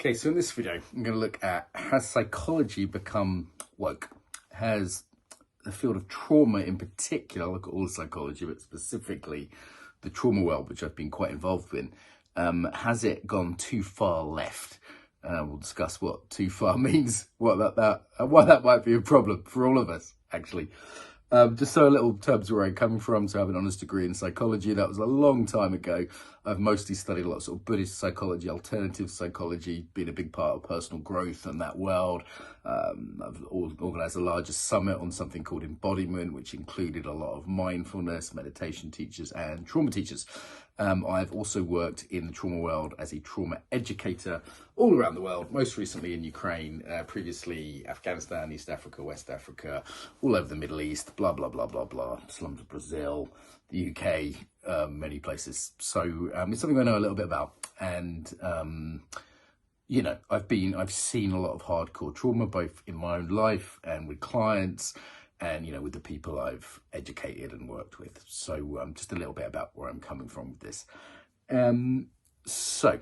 Okay, so in this video, I'm going to look at, has psychology become woke? Has the field of trauma in particular, look at all psychology, but specifically the trauma world, which I've been quite involved in, has it gone too far left? We'll discuss what too far means, why that might be a problem for all of us, actually. Just so a little terms where I'm coming from, so I have an honours degree in psychology. That was a long time ago. I've mostly studied a lot of sort of Buddhist psychology, alternative psychology, been a big part of personal growth and that world. I've organised the largest summit on something called embodiment, which included a lot of mindfulness, meditation teachers and trauma teachers. I've also worked in the trauma world as a trauma educator all around the world, most recently in Ukraine, previously Afghanistan, East Africa, West Africa, all over the Middle East, blah, blah, blah, blah, blah, slums of Brazil, the UK, many places. So it's something I know a little bit about. And, you know, I've seen a lot of hardcore trauma, both in my own life and with clients, and, you know, with the people I've educated and worked with. So just a little bit about where I'm coming from with this. So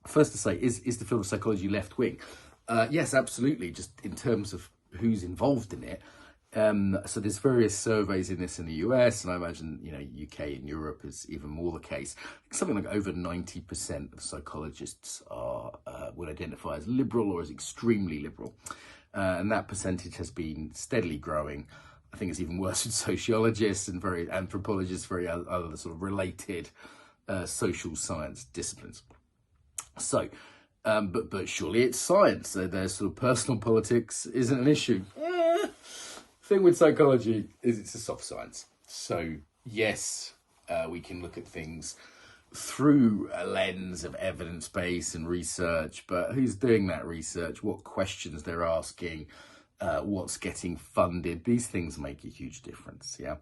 first to say, is the field of psychology left-wing? Yes, absolutely, just in terms of who's involved in it. So there's various surveys in this in the US, and I imagine, you know, UK and Europe is even more the case. Something like over 90% of psychologists are would identify as liberal or as extremely liberal. And that percentage has been steadily growing. I think it's even worse with sociologists and very anthropologists, very other sort of related social science disciplines. So, but surely it's science. So their sort of personal politics isn't an issue. Thing with psychology is it's a soft science. So yes, we can look at things through a lens of evidence base and research, but who's doing that research, what questions they're asking, what's getting funded, these things make a huge difference. Yeah.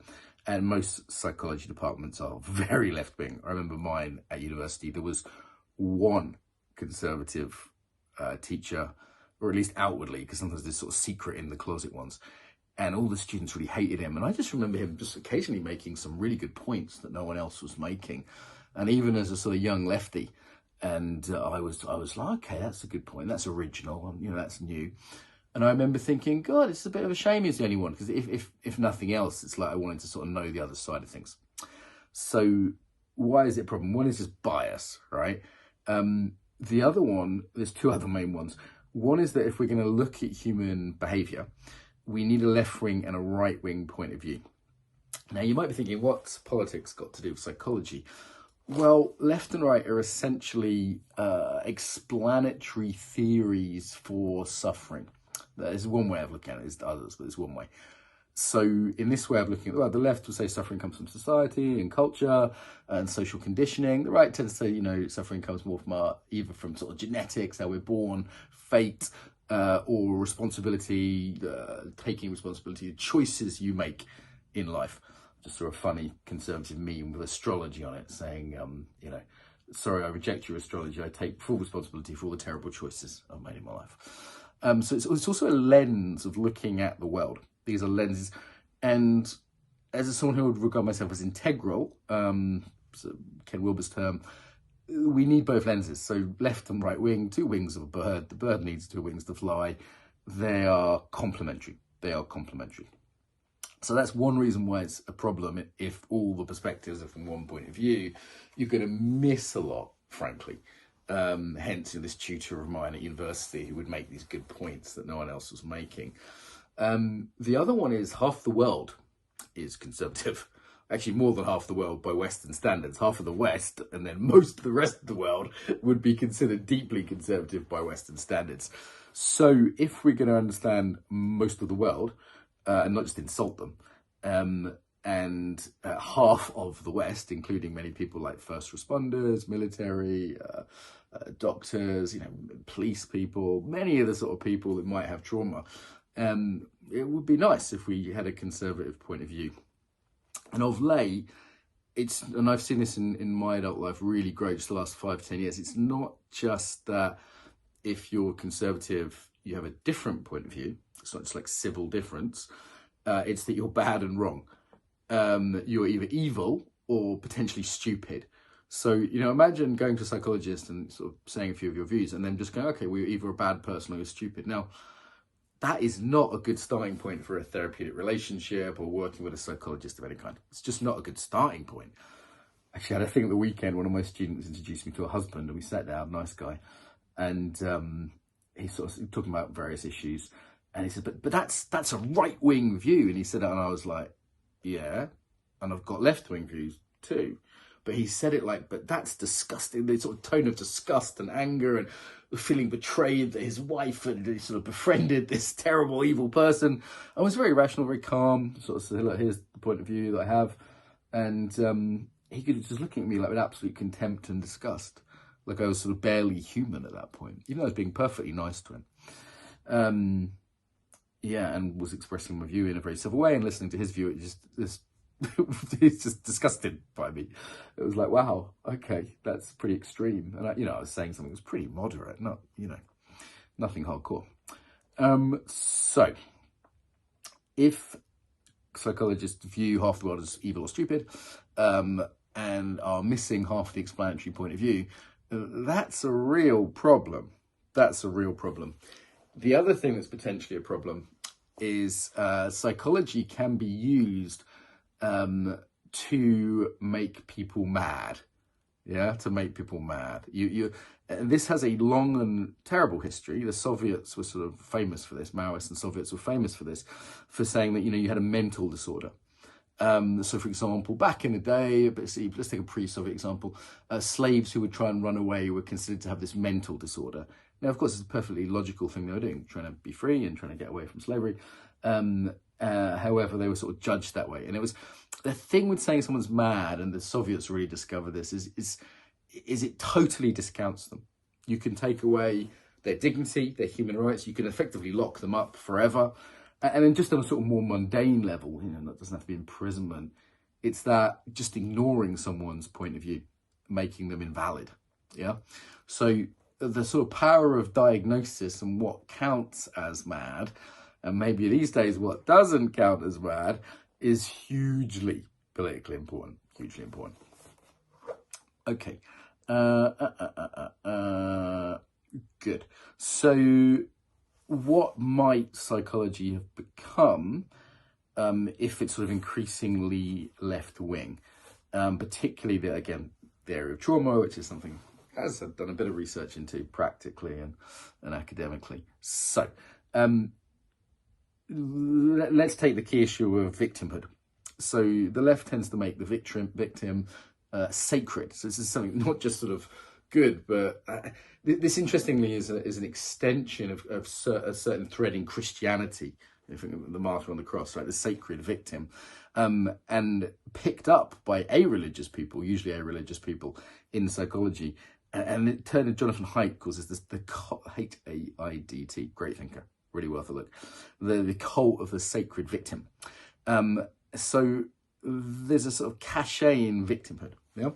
And most psychology departments are very left-wing. I remember mine at university, there was one conservative teacher, or at least outwardly, because sometimes there's sort of secret in the closet ones, and all the students really hated him. And I just remember him just occasionally making some really good points that no one else was making. And even as a sort of young lefty, and I was like, okay, that's a good point. That's original. You know, that's new. And I remember thinking, God, it's a bit of a shame he's the only one, because if nothing else, it's like I wanted to sort of know the other side of things. So why is it a problem? One is just bias, right? The other one, there's two other main ones. One is that if we're going to look at human behavior, we need a left-wing and a right-wing point of view. Now, you might be thinking, what's politics got to do with psychology? Well, left and right are essentially explanatory theories for suffering. There's one way of looking at it, there's others, but there's one way. So in this way of looking at it, well, the left will say suffering comes from society and culture and social conditioning. The right tends to say, you know, suffering comes more from either from sort of genetics, how we're born, fate, or responsibility, taking responsibility, the choices you make in life. Just sort of funny conservative meme with astrology on it saying, you know, sorry, I reject your astrology. I take full responsibility for all the terrible choices I've made in my life. So it's also a lens of looking at the world. These are lenses. And as someone who would regard myself as integral, so Ken Wilber's term, we need both lenses. So left and right wing, two wings of a bird. The bird needs two wings to fly. They are complementary. They are complementary. So that's one reason why it's a problem. If all the perspectives are from one point of view, you're going to miss a lot, frankly. Hence, this tutor of mine at university who would make these good points that no one else was making. The other one is half the world is conservative. Actually, more than half the world by Western standards. Half of the West, and then most of the rest of the world would be considered deeply conservative by Western standards. So if we're going to understand most of the world, and not just insult them, and half of the West, including many people like first responders, military, doctors, you know, police people, many of the sort of people that might have trauma, it would be nice if we had a conservative point of view. And of late, and I've seen this in my adult life really grow just the last 5 to 10 years, it's not just that if you're conservative, you have a different point of view. It's not just like civil difference. It's that you're bad and wrong. You're either evil or potentially stupid. So, imagine going to a psychologist and sort of saying a few of your views and then just going, okay, well, you're either a bad person or you're stupid. Now, that is not a good starting point for a therapeutic relationship or working with a psychologist of any kind. It's just not a good starting point. Actually, I had a thing at the weekend, one of my students introduced me to a husband and we sat down, nice guy. And he's sort of talking about various issues. And he said, but that's a right-wing view. And he said that, and I was like, yeah, and I've got left-wing views too. But he said it like, but that's disgusting. The sort of tone of disgust and anger and feeling betrayed that his wife had sort of befriended this terrible, evil person. I was very rational, very calm, sort of said, look, here's the point of view that I have. And he could just looking at me like with absolute contempt and disgust. Like I was sort of barely human at that point, even though I was being perfectly nice to him. Yeah, and was expressing my view in a very civil way, and listening to his view, he's just disgusted by me. It was like, wow, okay, that's pretty extreme. And I was saying something that was pretty moderate, not, nothing hardcore. So if psychologists view half the world as evil or stupid, and are missing half the explanatory point of view, that's a real problem. That's a real problem. The other thing that's potentially a problem is psychology can be used to make people mad. Yeah, to make people mad. This has a long and terrible history. The Soviets were sort of famous for this. Maoists and Soviets were famous for this, for saying that, you had a mental disorder. So, for example, back in the day, let's take a pre-Soviet example, slaves who would try and run away were considered to have this mental disorder. Now, of course, it's a perfectly logical thing they were doing, trying to be free and trying to get away from slavery. However, they were sort of judged that way. And it was the thing with saying someone's mad, and the Soviets really discovered this, is it totally discounts them. You can take away their dignity, their human rights. You can effectively lock them up forever. And then just on a sort of more mundane level, that doesn't have to be imprisonment. It's that just ignoring someone's point of view, making them invalid. Yeah. So the sort of power of diagnosis and what counts as mad, and maybe these days what doesn't count as mad, is hugely politically important. Hugely important. Okay. Good. So what might psychology have become if it's sort of increasingly left-wing, particularly the area of trauma, which is something as I've done a bit of research into practically and academically. So let's take the key issue of victimhood. So the left tends to make the victim sacred. So this is something not just sort of good, but this interestingly is an extension of a certain thread in Christianity. I think the martyr on the cross, right? The sacred victim, and picked up by a-religious people, usually a-religious people in psychology. And it turned to Jonathan Haidt causes this, Haidt, A-I-D-T, great thinker, really worth a look. The cult of the sacred victim. So there's a sort of cachet in victimhood, yeah?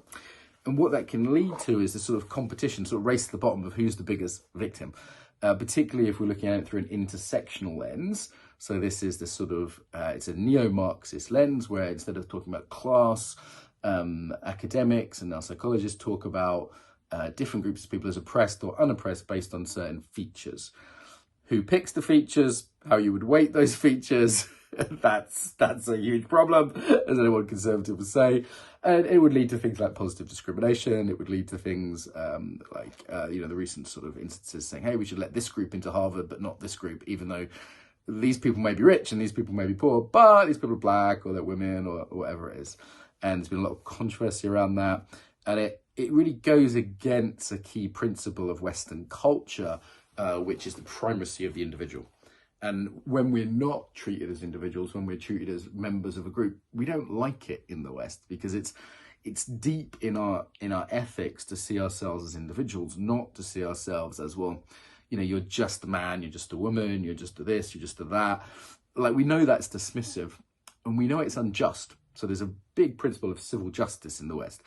And what that can lead to is a sort of competition, sort of race to the bottom of who's the biggest victim, particularly if we're looking at it through an intersectional lens. So this is the sort of, it's a neo-Marxist lens where instead of talking about class, academics and now psychologists talk about different groups of people as oppressed or unoppressed based on certain features. Who picks the features, how you would weight those features, that's a huge problem, as anyone conservative would say. And it would lead to things like positive discrimination. It would lead to things the recent sort of instances saying, hey, we should let this group into Harvard, but not this group, even though these people may be rich and these people may be poor, but these people are black or they're women or whatever it is. And there's been a lot of controversy around that. And it really goes against a key principle of Western culture, which is the primacy of the individual. And when we're not treated as individuals, when we're treated as members of a group, we don't like it in the West because it's deep in our ethics to see ourselves as individuals, not to see ourselves as, well, you're just a man, you're just a woman, you're just a this, you're just a that. Like, we know that's dismissive and we know it's unjust. So there's a big principle of civil justice in the West.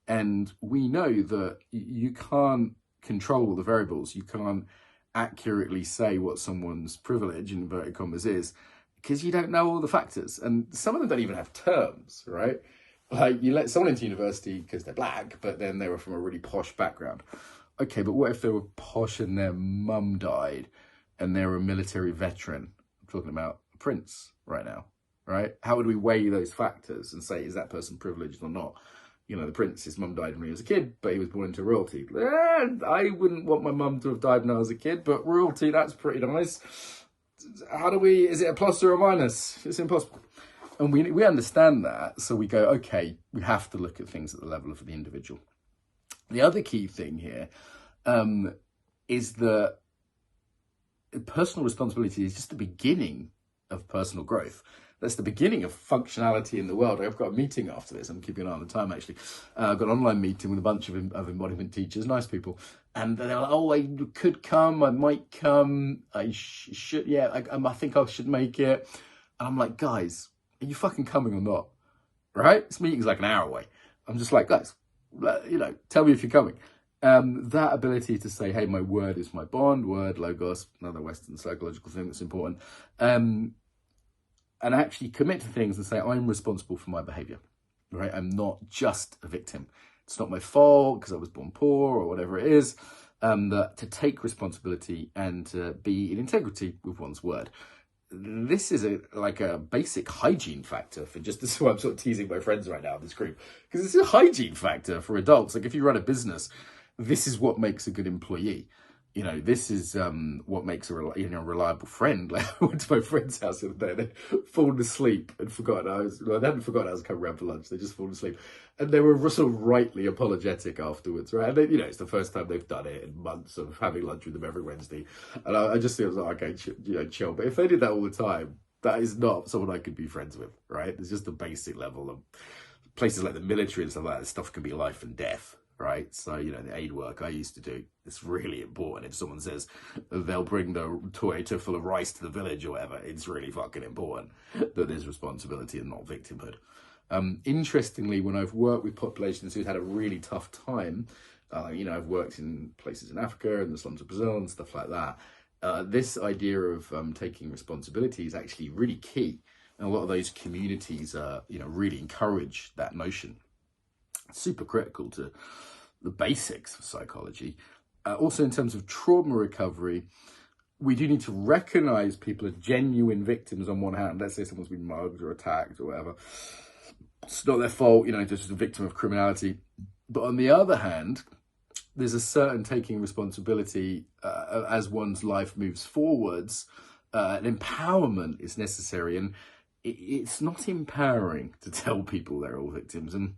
And we know that you can't control the variables. You can't accurately say what someone's privilege, in inverted commas, is, because you don't know all the factors. And some of them don't even have terms, right? Like, you let someone into university because they're black, but then they were from a really posh background. Okay, but what if they were posh and their mum died and they're a military veteran? I'm talking about a prince right now, right? How would we weigh those factors and say, is that person privileged or not? You know, the prince, his mum died when he was a kid, but he was born into royalty. I wouldn't want my mum to have died when I was a kid, but royalty, that's pretty nice. How do we, is it a plus or a minus? It's impossible. And we understand that, so we go, okay, we have to look at things at the level of the individual. The other key thing here is that personal responsibility is just the beginning of personal growth. That's the beginning of functionality in the world. I've got a meeting after this. I'm keeping an eye on the time, actually. I've got an online meeting with a bunch of embodiment teachers, nice people. And they're like, oh, I could come, I might come, I should, yeah, I think I should make it. And I'm like, guys, are you fucking coming or not? Right? This meeting's like an hour away. I'm just like, guys, you know, tell me if you're coming. That ability to say, hey, my word is my bond, word, logos, another Western psychological thing that's important. And actually commit to things and say, I'm responsible for my behavior, right? I'm not just a victim. It's not my fault because I was born poor or whatever it is. That to take responsibility and to be in integrity with one's word. This is like a basic hygiene factor for just, this is why I'm sort of teasing my friends right now in this group, because it's a hygiene factor for adults. Like if you run a business, this is what makes a good employee. You know, this is what makes a reliable friend. Like I went to my friend's house the other day, they'd fallen asleep and forgotten they hadn't forgotten I was coming around for lunch. They just fallen asleep. And they were sort of rightly apologetic afterwards, right? And they, you know, it's the first time they've done it in months of having lunch with them every Wednesday. And I just feel like, okay, chill. But if they did that all the time, that is not someone I could be friends with, right? There's just a basic level of places like the military and stuff like that. Stuff can be life and death. Right, so you know the aid work I used to do. It's really important. If someone says they'll bring the Toyota full of rice to the village or whatever, it's really fucking important that there's responsibility and not victimhood. Interestingly, when I've worked with populations who've had a really tough time, you know, I've worked in places in Africa and the slums of Brazil and stuff like that. This idea of taking responsibility is actually really key, and a lot of those communities, you know, really encourage that notion. Super critical to the basics of psychology. Also in terms of trauma recovery, we do need to recognize people as genuine victims on one hand. Let's say someone's been mugged or attacked or whatever. It's not their fault, you know, just a victim of criminality. But on the other hand, there's a certain taking responsibility as one's life moves forwards. An empowerment is necessary, and it's not empowering to tell people they're all victims. And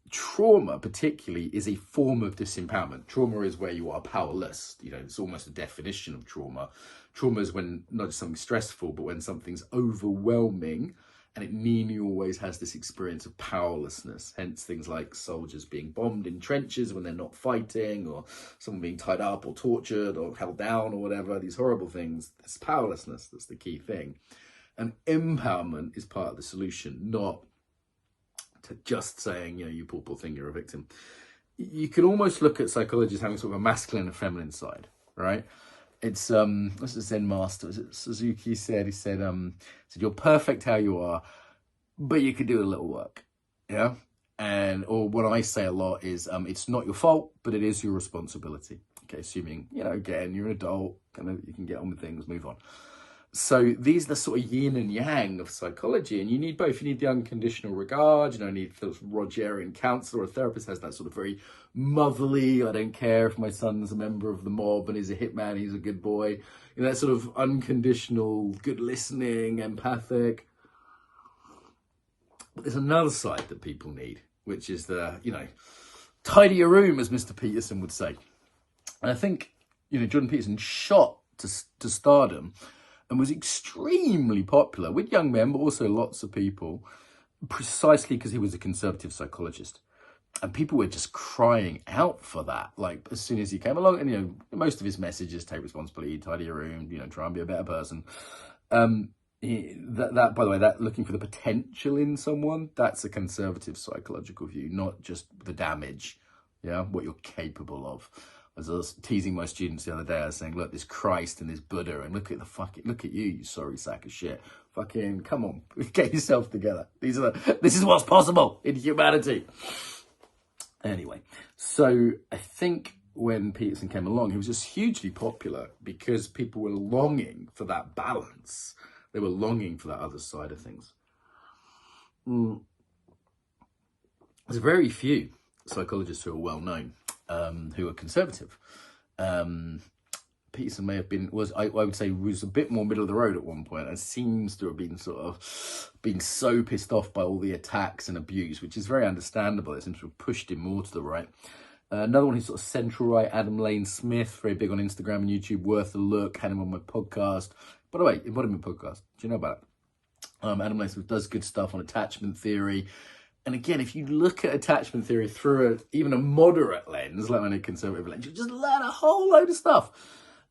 trauma particularly is a form of disempowerment. Trauma is where you are powerless. You know, it's almost a definition of trauma. Trauma is when not just something stressful, but when something's overwhelming, and it nearly always has this experience of powerlessness. Hence things like soldiers being bombed in trenches when they're not fighting, or someone being tied up or tortured or held down or whatever, these horrible things. It's powerlessness that's the key thing. And empowerment is part of the solution, not to just saying, you know, you poor thing, you're a victim. You can almost look at psychology as having sort of a masculine and feminine side, right? It's what's the Zen Master Suzuki said? He said, you're perfect how you are, but you could do a little work, yeah. And or what I say a lot is, it's not your fault, but it is your responsibility. Okay, assuming, you know, again, you're an adult, kind of, you can get on with things, move on. So these are the sort of yin and yang of psychology, and you need both. You need the unconditional regard, you know, you need the Rogerian counselor or therapist has that sort of very motherly, I don't care if my son's a member of the mob and he's a hitman, he's a good boy. You know, that sort of unconditional, good listening, empathic. But there's another side that people need, which is the, you know, tidy your room, as Mr. Peterson would say. And I think, you know, Jordan Peterson shot to stardom and was extremely popular with young men, but also lots of people, precisely because he was a conservative psychologist. And people were just crying out for that, like, as soon as he came along. And, you know, most of his messages, take responsibility, tidy your room, you know, try and be a better person. That, by the way, that looking for the potential in someone, that's a conservative psychological view, not just the damage, yeah, what you're capable of. As I was teasing my students the other day, I was saying, look, this Christ and this Buddha, and look at you, you sorry sack of shit. Fucking, come on, get yourself together. This is what's possible in humanity. Anyway, so I think when Peterson came along, he was just hugely popular because people were longing for that balance. They were longing for that other side of things. There's very few psychologists who are well known, who are conservative. Peterson may have been, I would say, was a bit more middle of the road at one point, and seems to have been been so pissed off by all the attacks and abuse, which is very understandable. It seems to have pushed him more to the right. Another one who's sort of central right, Adam Lane Smith, very big on Instagram and YouTube, worth a look. Had him on my podcast. By the way, embodiment podcast. Do you know about it? Adam Lane Smith does good stuff on attachment theory. And again, if you look at attachment theory through even a moderate lens, like a conservative lens, you just learn a whole load of stuff.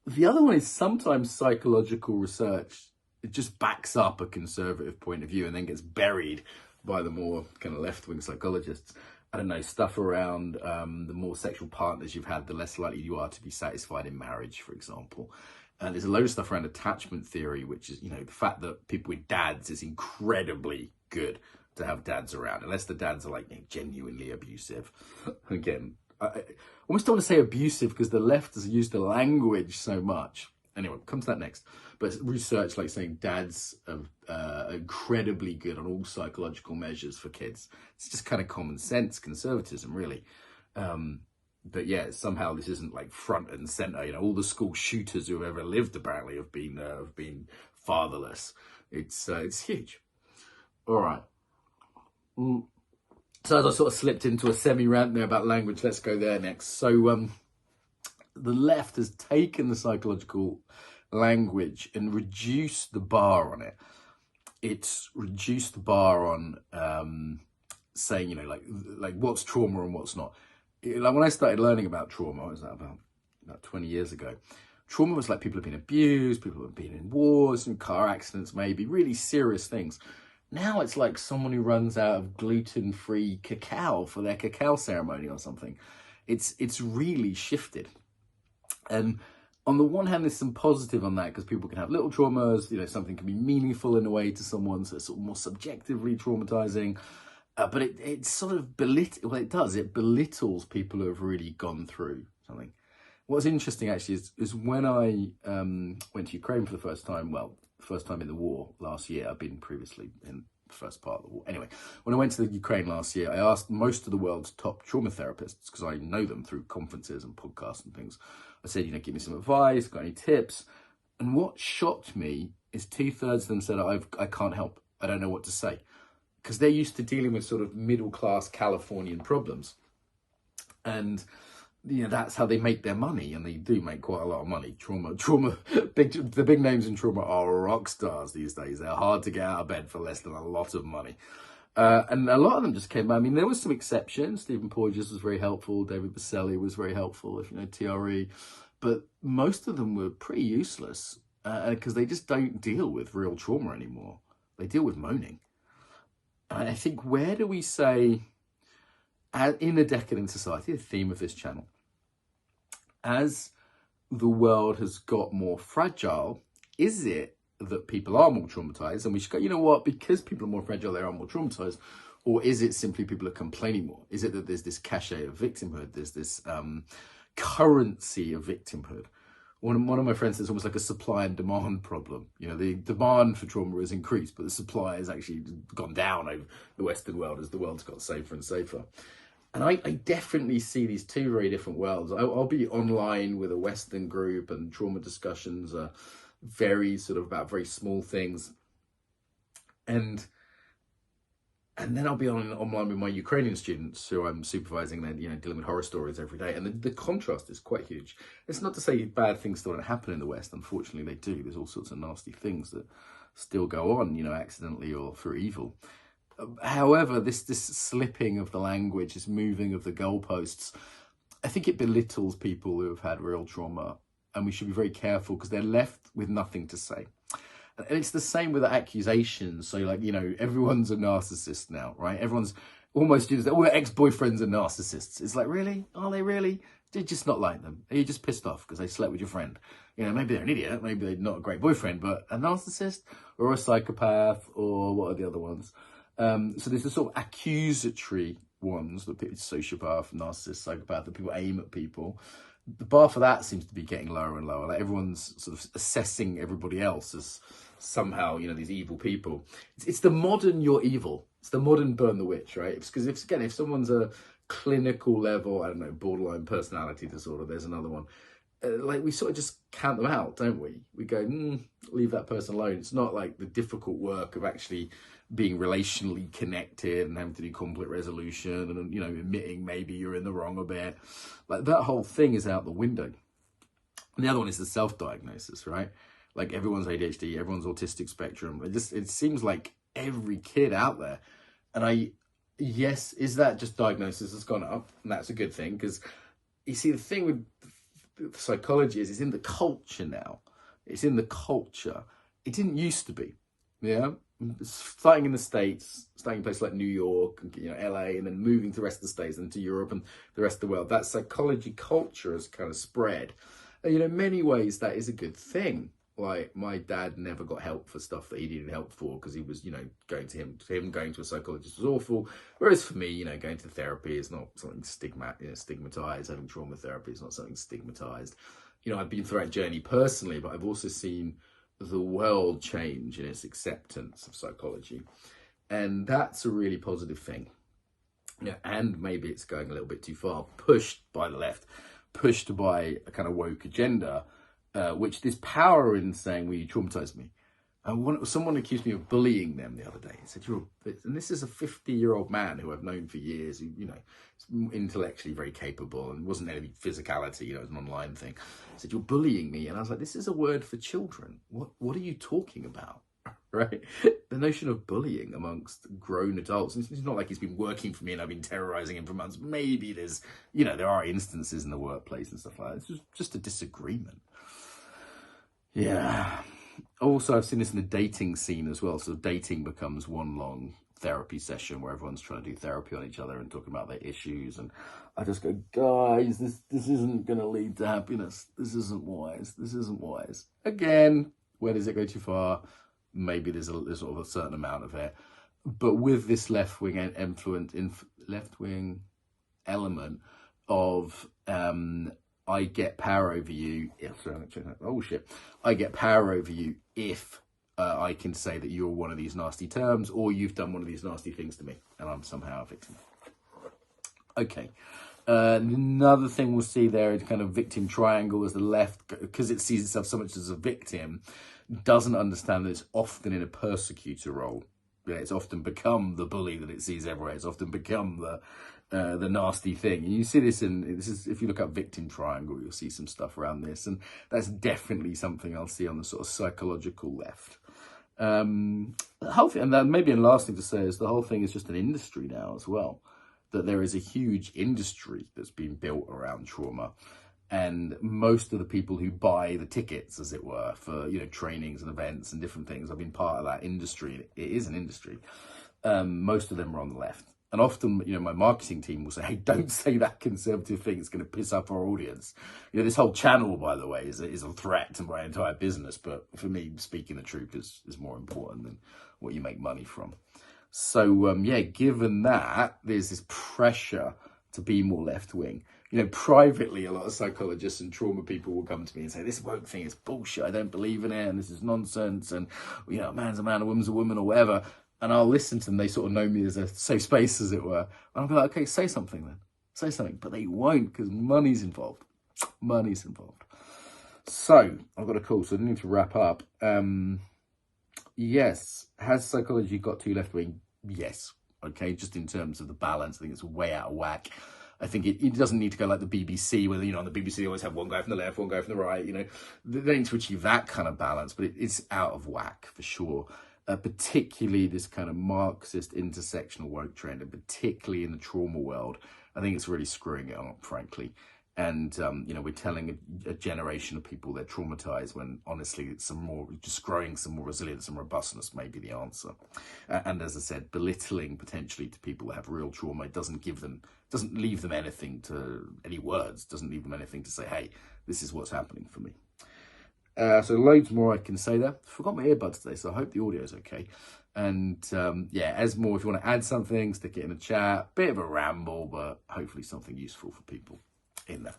The other one is sometimes psychological research. It just backs up a conservative point of view and then gets buried by the more kind of left-wing psychologists. I don't know, stuff around the more sexual partners you've had, the less likely you are to be satisfied in marriage, for example. And there's a load of stuff around attachment theory, which is, the fact that people with dads is incredibly good to have dads around, unless the dads are genuinely abusive. Again, I almost don't want to say abusive because the left has used the language so much. Anyway, we'll come to that next. But research saying dads are incredibly good on all psychological measures for kids. It's just kind of common sense conservatism, really. But yeah, somehow this isn't front and center. All the school shooters who have ever lived apparently have been fatherless. It's huge. All right. So as I sort of slipped into a semi-rant there about language, let's go there next. So the left has taken the psychological language and reduced the bar on it. It's reduced the bar on saying, like what's trauma and what's not. When I started learning about trauma, what was that, about 20 years ago? Trauma was people have been abused, people have been in wars and car accidents, maybe really serious things. Now it's like someone who runs out of gluten-free cacao for their cacao ceremony or something. It's really shifted. And on the one hand, there's some positive on that because people can have little traumas. Something can be meaningful in a way to someone, so it's sort of more subjectively traumatizing. But it sort of it belittles people who have really gone through something. What's interesting actually is when I went to Ukraine for the first time, first time in the war last year. I've been previously in the first part of the war. Anyway, when I went to the Ukraine last year, I asked most of the world's top trauma therapists, because I know them through conferences and podcasts and things. I said, give me some advice, got any tips? And what shocked me is 2/3 of them said, I can't help. I don't know what to say. Because they're used to dealing with sort of middle-class Californian problems. And that's how they make their money, and they do make quite a lot of money. The big names in trauma are rock stars these days. They're hard to get out of bed for less than a lot of money. And a lot of them just came by. There were some exceptions. Stephen Porges was very helpful. David Baselli was very helpful, if you know TRE. But most of them were pretty useless because they just don't deal with real trauma anymore. They deal with moaning. And I think, where do we say, in a decadent society, the theme of this channel, as the world has got more fragile, is it that people are more traumatized and we should go, because people are more fragile, they are more traumatized? Or is it simply people are complaining more? Is it that there's this cachet of victimhood? There's this currency of victimhood. One of my friends says it's almost like a supply and demand problem. The demand for trauma has increased, but the supply has actually gone down over the Western world as the world's got safer and safer. And I definitely see these two very different worlds. I'll be online with a Western group, and trauma discussions are very sort of about very small things. And then I'll be online with my Ukrainian students who I'm supervising. They're dealing with horror stories every day. And the contrast is quite huge. It's not to say bad things still don't happen in the West. Unfortunately, they do. There's all sorts of nasty things that still go on, accidentally or through evil. However, this slipping of the language, this moving of the goalposts, I think it belittles people who have had real trauma, and we should be very careful because they're left with nothing to say. And it's the same with the accusations. So everyone's a narcissist now, right? Everyone's almost all their ex-boyfriends are narcissists. It's really? Are they really? did just not like them. You're just pissed off because they slept with your friend. You know, maybe they're an idiot, maybe they're not a great boyfriend, but a narcissist or a psychopath, or what are the other ones? So there's the sort of accusatory ones, the sociopath, narcissist, psychopath, that people aim at people. The bar for that seems to be getting lower and lower. Like everyone's sort of assessing everybody else as somehow, you know, these evil people. It's the modern you're evil. It's the modern burn the witch, right? Because if someone's a clinical level, I don't know, borderline personality disorder, there's another one. Like we sort of just count them out, don't we? We go, leave that person alone. It's not like the difficult work of actually being relationally connected and having to do conflict resolution and, you know, admitting maybe you're in the wrong a bit. Like that whole thing is out the window. And the other one is the self-diagnosis, right? Like everyone's ADHD, everyone's autistic spectrum. It seems like every kid out there. And yes, is that just diagnosis has gone up? And that's a good thing, because you see, the thing with psychology is it's in the culture now. It's in the culture. It didn't used to be, yeah? Starting in the States, starting in places like New York, and, you know, LA, and then moving to the rest of the States and to Europe and the rest of the world. That psychology culture has kind of spread. And, you know, in many ways, that is a good thing. Like, my dad never got help for stuff that he needed help for because he was, you know, going to a psychologist was awful. Whereas for me, you know, going to therapy is not something stigmatized. Having trauma therapy is not something stigmatized. You know, I've been through that journey personally, but I've also seen the world change in its acceptance of psychology. And that's a really positive thing. Yeah, and maybe it's going a little bit too far, pushed by the left, pushed by a kind of woke agenda, which there's power in saying, well, you traumatized me. Someone accused me of bullying them the other day. He said, and this is a 50-year-old man who I've known for years, who, you know, is intellectually very capable and wasn't any physicality, you know, it was an online thing. He said, you're bullying me. And I was like, this is a word for children. What are you talking about? Right? The notion of bullying amongst grown adults. It's not like he's been working for me and I've been terrorizing him for months. Maybe there's, you know, there are instances in the workplace and stuff like that. It's just a disagreement. Yeah. Also, I've seen this in the dating scene as well. So dating becomes one long therapy session where everyone's trying to do therapy on each other and talking about their issues. And I just go, guys, this isn't going to lead to happiness. This isn't wise. This isn't wise. Again, where does it go too far? Maybe there's sort of a certain amount of it. But with this left-wing left-wing element of... I get power over you. Yeah, sorry, check that. Oh shit! I get power over you if I can say that you're one of these nasty terms, or you've done one of these nasty things to me, and I'm somehow a victim. Okay. Another thing we'll see there is kind of victim triangle as the left, because it sees itself so much as a victim, doesn't understand that it's often in a persecutor role. Yeah, it's often become the bully that it sees everywhere. It's often become the nasty thing. And you see this if you look up victim triangle, you'll see some stuff around this. And that's definitely something I'll see on the sort of psychological left. The whole thing, and then maybe a last thing to say is the whole thing is just an industry now as well. That there is a huge industry that's been built around trauma. And most of the people who buy the tickets, as it were, for, you know, trainings and events and different things, I've been part of that industry. It is an industry. Most of them are on the left. And often, you know, my marketing team will say, hey, don't say that conservative thing. It's going to piss up our audience. You know, this whole channel, by the way, is a threat to my entire business. But for me, speaking the truth is more important than what you make money from. So, yeah, given that, there's this pressure to be more left-wing. You know, privately, a lot of psychologists and trauma people will come to me and say, this woke thing is bullshit. I don't believe in it. And this is nonsense. And, you know, a man's a man, a woman's a woman, or whatever. And I'll listen to them. They sort of know me as a safe space, as it were. And I'll be like, okay, say something then. Say something. But they won't, because money's involved. Money's involved. So, I've got a call, so I need to wrap up. Yes. Has psychology got too left-wing? Yes. Okay, just in terms of the balance, I think it's way out of whack. I think it doesn't need to go like the BBC, where, you know, on the BBC they always have one guy from the left, one guy from the right, you know. They need to achieve that kind of balance, but it's out of whack for sure. Particularly this kind of Marxist intersectional woke trend, and particularly in the trauma world, I think it's really screwing it up, frankly. And, you know, we're telling a generation of people they're traumatized when, honestly, it's just growing some more resilience and robustness may be the answer. And as I said, belittling potentially to people that have real trauma, it doesn't give them doesn't leave them anything to, any words, doesn't leave them anything to say, hey, this is what's happening for me. So loads more I can say there. Forgot my earbuds today, so I hope the audio is okay. And yeah, as more, if you want to add something, stick it in the chat. Bit of a ramble, but hopefully something useful for people in there.